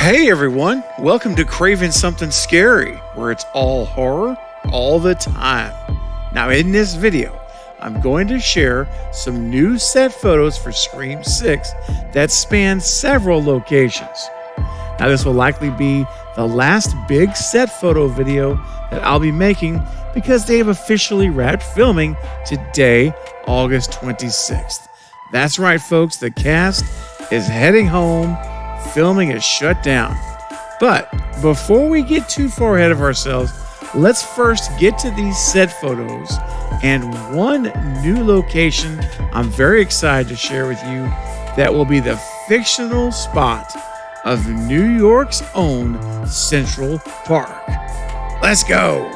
Hey everyone, welcome to Craven Something Scary, where it's all horror all the time. Now in this video, I'm going to share some new set photos for Scream 6 that span several locations. Now this will likely be the last big set photo video that I'll be making because they have officially wrapped filming today, August 26th. That's right folks, the cast is heading home. Filming is shut down. But before we get too far ahead of ourselves, let's first get to these set photos and one new location I'm very excited to share with you that will be the fictional spot of New York's own Central Park. Let's go.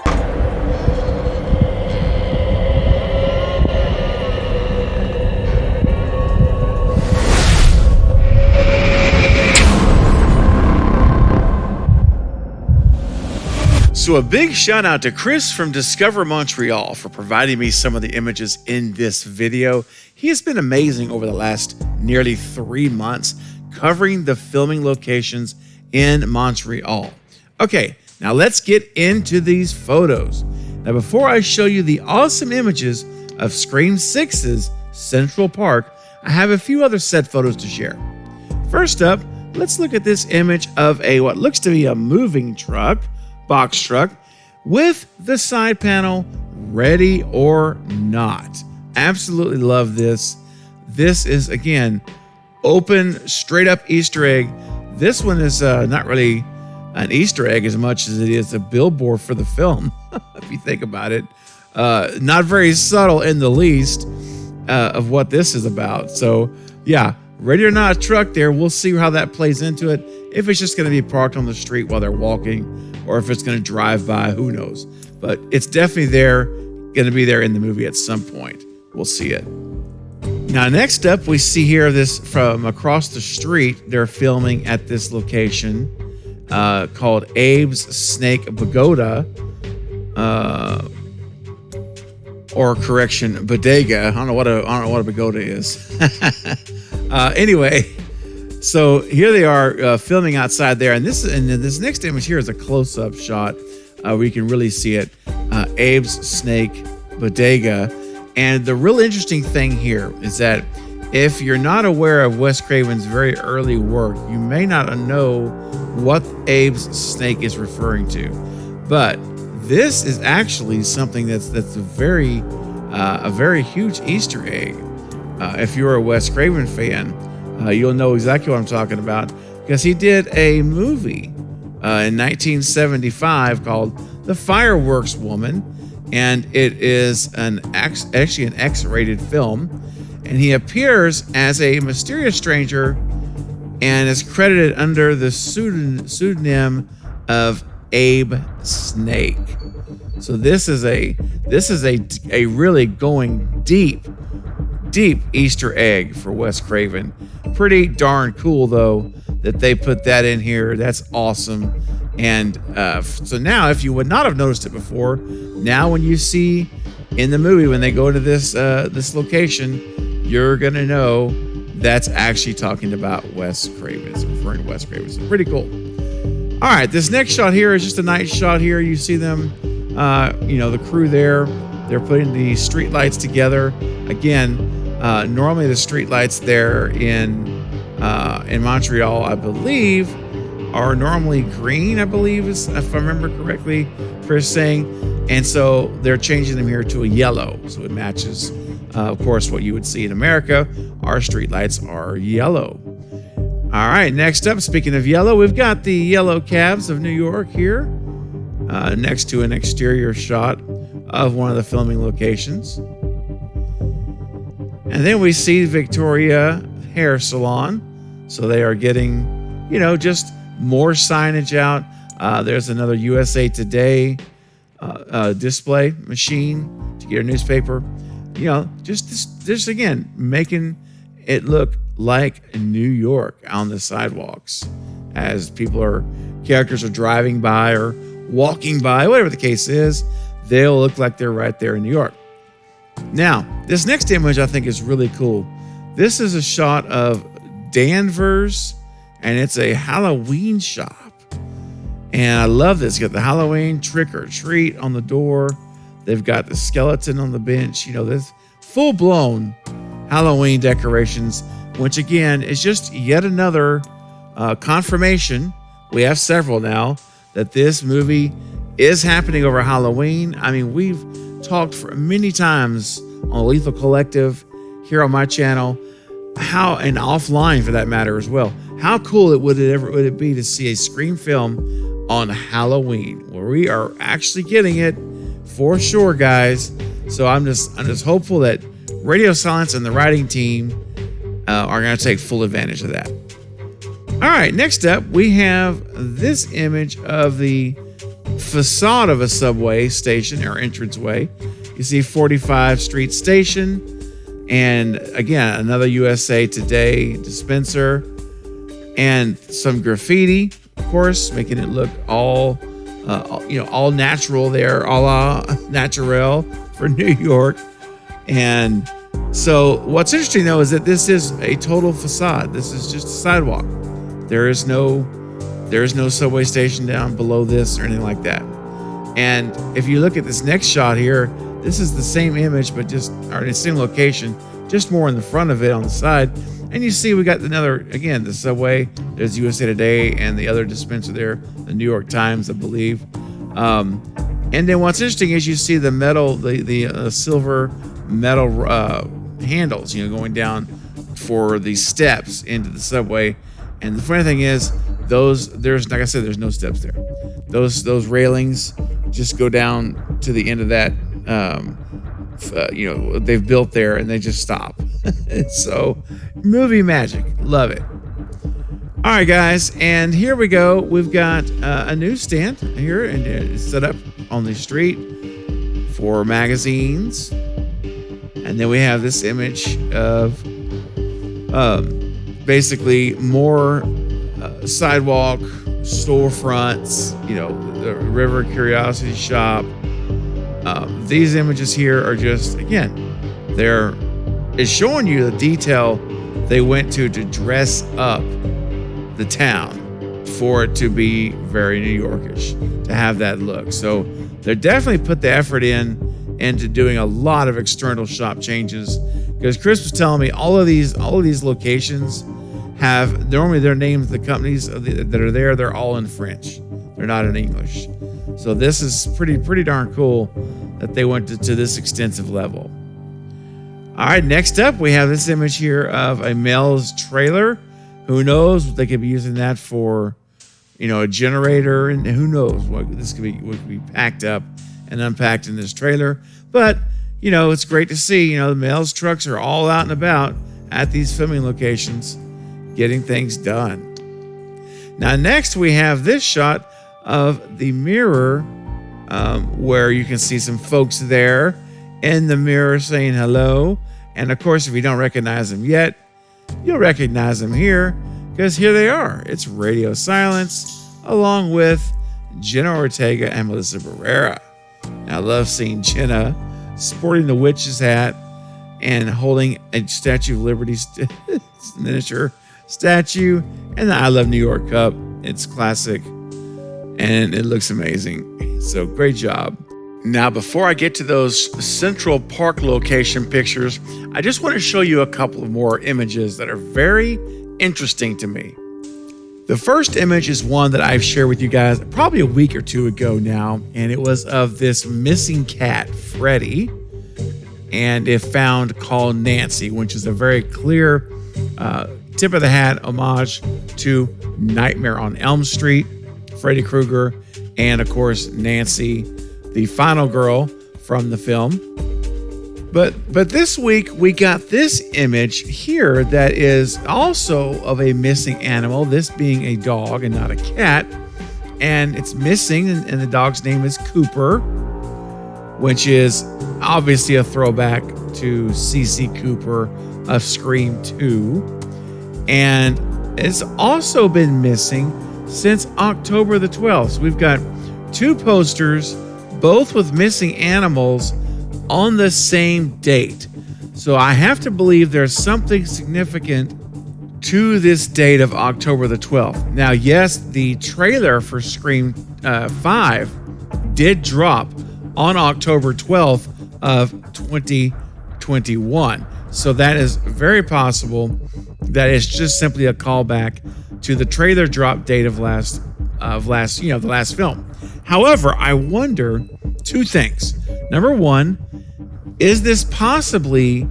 So a big shout out to Chris from Discover Montreal for providing me some of the images in this video. He has been amazing over the last nearly 3 months covering the filming locations in Montreal. Okay, now let's get into these photos. Now before I show you the awesome images of Scream 6's Central Park, I have a few other set photos to share. First up, let's look at this image of what looks to be a moving truck, box truck, with the side panel ready or not. Absolutely love this. This is, again, open, straight up Easter egg. This one is not really an Easter egg as much as it is a billboard for the film, if you think about it. Not very subtle in the least of what this is about. So, yeah, ready or not truck there. We'll see how that plays into it. If it's just going to be parked on the street while they're walking, or if it's going to drive by, who knows. But it's definitely going to be there in the movie at some point. We'll see it. Now, next up, we see here this from across the street. They're filming at this location called Abe's Snake Pagoda, or correction, bodega. I don't know what a pagoda is. Anyway. So here they are filming outside there, and this next image here is a close-up shot where you can really see it. Abe's Snake Bodega, and the real interesting thing here is that if you're not aware of Wes Craven's very early work, you may not know what Abe's Snake is referring to, but this is actually something that's a very huge Easter egg. If you're a Wes Craven fan. You'll know exactly what I'm talking about because he did a movie in 1975 called The Fireworks Woman, and it is actually an X-rated film, and he appears as a mysterious stranger and is credited under the pseudonym of Abe Snake. So this is a really going deep Easter egg for Wes Craven. Pretty darn cool though that they put that in here. That's awesome. And so now, if you would not have noticed it before, now when you see in the movie when they go to this location, you're gonna know that's actually talking about Wes Craven. It's referring to Wes Craven. It's pretty cool. All right, this next shot here is just a nice shot here. You see them, the crew there. They're putting the street lights together. Again, normally the street lights there in Montreal, I believe, are normally green, I believe, if I remember correctly, Chris saying. And so they're changing them here to a yellow. So it matches, of course, what you would see in America. Our street lights are yellow. All right, next up, speaking of yellow, we've got the yellow cabs of New York here next to an exterior shot of one of the filming locations. And then we see Victoria Hair Salon. So they are getting, just more signage out. There's another USA Today display machine to get a newspaper. Just again, making it look like New York on the sidewalks as characters are driving by or walking by, whatever the case is. They'll look like they're right there in New York. Now, this next image I think is really cool. This is a shot of Danvers and it's a Halloween shop. And I love this. You got the Halloween trick or treat on the door. They've got the skeleton on the bench. You know, this full-blown Halloween decorations, which again is just yet another confirmation. We have several now that this movie is happening over Halloween. I mean, we've talked for many times on Lethal Collective here on my channel, how, and offline for that matter as well, how cool would it be to see a Scream film on Halloween? Well, we are actually getting it for sure, guys. So I'm just hopeful that Radio Silence and the writing team are going to take full advantage of that. All right, next up, we have this image of the facade of a subway station or entranceway. You see 45 Street Station, and again, another USA Today dispenser, and some graffiti, of course, making it look all natural there, a la naturel for New York. And so what's interesting though is that this is a total facade. This is just a sidewalk. There is no subway station down below this or anything like that. And if you look at this next shot here, this is the same image, but just or in the same location, just more in the front of it on the side. And you see we got another, again, the subway. There's USA Today and the other dispenser there, the New York Times, I believe. And then what's interesting is you see the metal, the silver metal handles, going down for the steps into the subway. And the funny thing is, there's like I said, there's no steps there. Those railings just go down to the end of that. They've built there and they just stop. So movie magic, love it. All right, guys, and here we go. We've got a newsstand here, and it's set up on the street for magazines. And then we have this image of basically more sidewalk storefronts, the River Curiosity Shop. These images here are just, again, it's showing you the detail they went to dress up the town for it to be very New Yorkish, to have that look. So they definitely put the effort into doing a lot of external shop changes, because Chris was telling me all of these locations have normally their names, the companies that are there, they're all in French. They're not in English. So this is pretty darn cool that they went to this extensive level. All right, next up, we have this image here of a Mel's trailer. Who knows? They could be using that for, a generator, and who knows what could be packed up and unpacked in this trailer. But, it's great to see, the Mel's trucks are all out and about at these filming locations, getting things done. Now, next we have this shot of the mirror, where you can see some folks there in the mirror saying hello. And of course, if you don't recognize them yet, you'll recognize them here, because here they are. It's Radio Silence, along with Jenna Ortega and Melissa Barrera. I love seeing Jenna sporting the witch's hat and holding a Statue of Liberty miniature statue and the I Love New York cup. It's classic and it looks amazing. So great job. Now, before I get to those Central Park location pictures, I just want to show you a couple of more images that are very interesting to me. The first image is one that I've shared with you guys probably a week or two ago now, and it was of this missing cat, Freddie, and if found, called Nancy, which is a very clear tip of the hat homage to Nightmare on Elm Street, Freddy Krueger, and of course Nancy, the final girl from the film. But this week we got this image here that is also of a missing animal, this being a dog and not a cat. And it's missing, and the dog's name is Cooper, which is obviously a throwback to CC Cooper of Scream 2. And it's also been missing since October the 12th. So we've got two posters, both with missing animals on the same date. So I have to believe there's something significant to this date of October the 12th. Now, yes, the trailer for Scream 5 did drop on October 12th of 2021. So that is very possible that it's just simply a callback to the trailer drop date of the last film. However, I wonder two things. Number one, is this possibly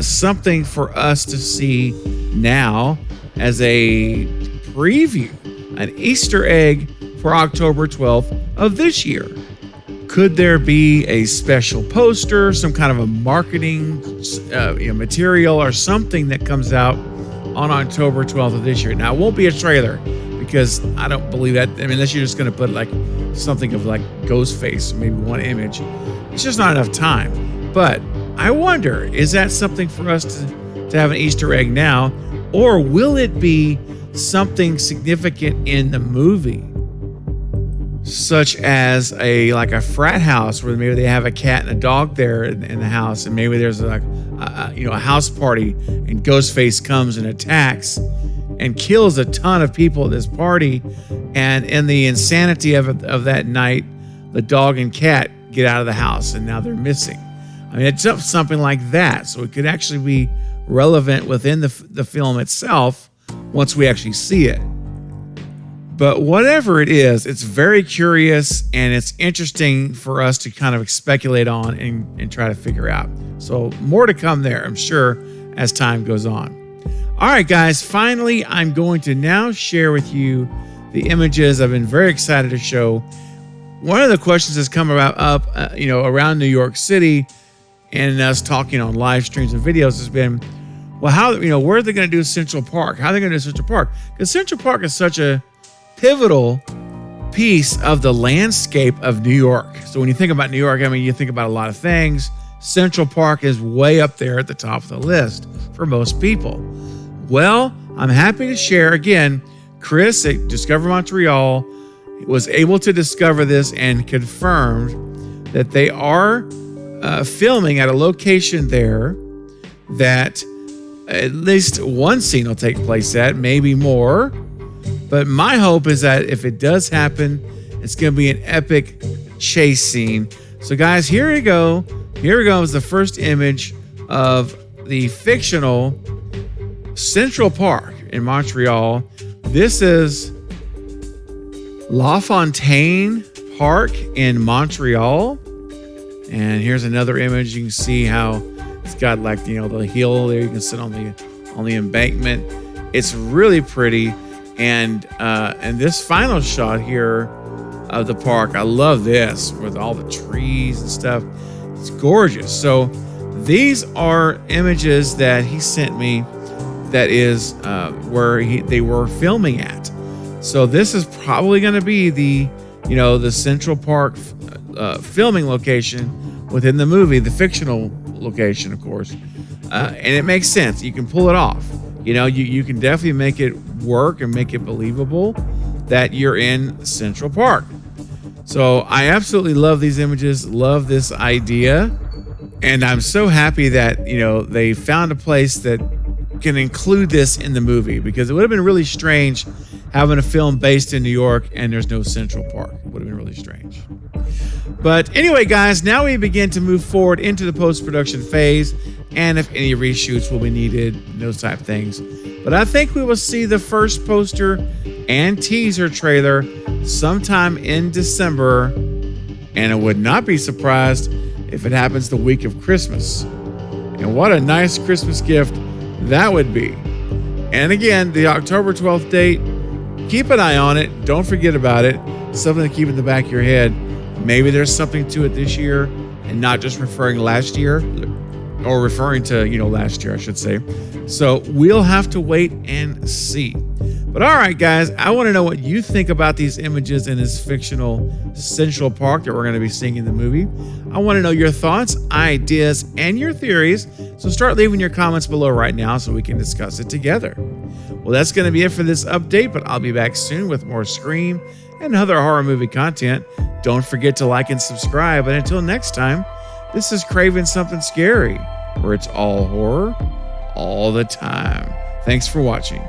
something for us to see now as a preview, an Easter egg for October 12th of this year? Could there be a special poster, some kind of a marketing material or something that comes out on October 12th of this year? Now, it won't be a trailer because I don't believe that. I mean, unless you're just going to put like something of like Ghostface, maybe one image. It's just not enough time. But I wonder, is that something for us to have an Easter egg now? Or will it be something significant in the movie? Such as a frat house where maybe they have a cat and a dog there in the house, and maybe there's a house party, and Ghostface comes and attacks and kills a ton of people at this party, and in the insanity of that night, the dog and cat get out of the house and now they're missing. I mean, it's something like that, so it could actually be relevant within the film itself once we actually see it. But whatever it is, it's very curious and it's interesting for us to kind of speculate on and try to figure out. So more to come there, I'm sure, as time goes on. All right, guys, finally, I'm going to now share with you the images I've been very excited to show. One of the questions that's come around New York City and us talking on live streams and videos has been, well, where are they going to do Central Park? How are they going to do Central Park? Because Central Park is such a pivotal piece of the landscape of New York. So when you think about New York, I mean, you think about a lot of things. Central Park is way up there at the top of the list for most people. Well, I'm happy to share again, Chris at Discover Montreal was able to discover this and confirmed that they are filming at a location there that at least one scene will take place at, maybe more. But my hope is that if it does happen, it's going to be an epic chase scene. So guys, here we go. Here we go is the first image of the fictional Central Park in Montreal. This is La Fontaine Park in Montreal. And here's another image. You can see how it's got like, the hill there. You can sit on the embankment. It's really pretty. And this final shot here of the park, I love this with all the trees and stuff. It's gorgeous. So these are images that he sent me. That is where they were filming at. So this is probably going to be the Central Park filming location within the movie, the fictional location, of course. And it makes sense. You can pull it off. You can definitely make it work and make it believable that you're in Central Park. So I absolutely love these images, love this idea. And I'm so happy that, they found a place that can include this in the movie, because it would have been really strange having a film based in New York and there's no Central Park. It would have been really strange. But anyway, guys, now we begin to move forward into the post-production phase, and if any reshoots will be needed, those type of things. But I think we will see the first poster and teaser trailer sometime in December, and I would not be surprised if it happens the week of Christmas. And what a nice Christmas gift that would be. And again, the October 12th date, keep an eye on it. Don't forget about it. Something to keep in the back of your head. Maybe there's something to it this year and not just referring last year, or referring to, last year, I should say. So we'll have to wait and see. But all right, guys, I want to know what you think about these images in this fictional Central Park that we're going to be seeing in the movie. I want to know your thoughts, ideas, and your theories. So start leaving your comments below right now so we can discuss it together. Well, that's going to be it for this update, but I'll be back soon with more Scream and other horror movie content. Don't forget to like and subscribe. And until next time, this is Craven Something Scary, where it's all horror all the time. Thanks for watching.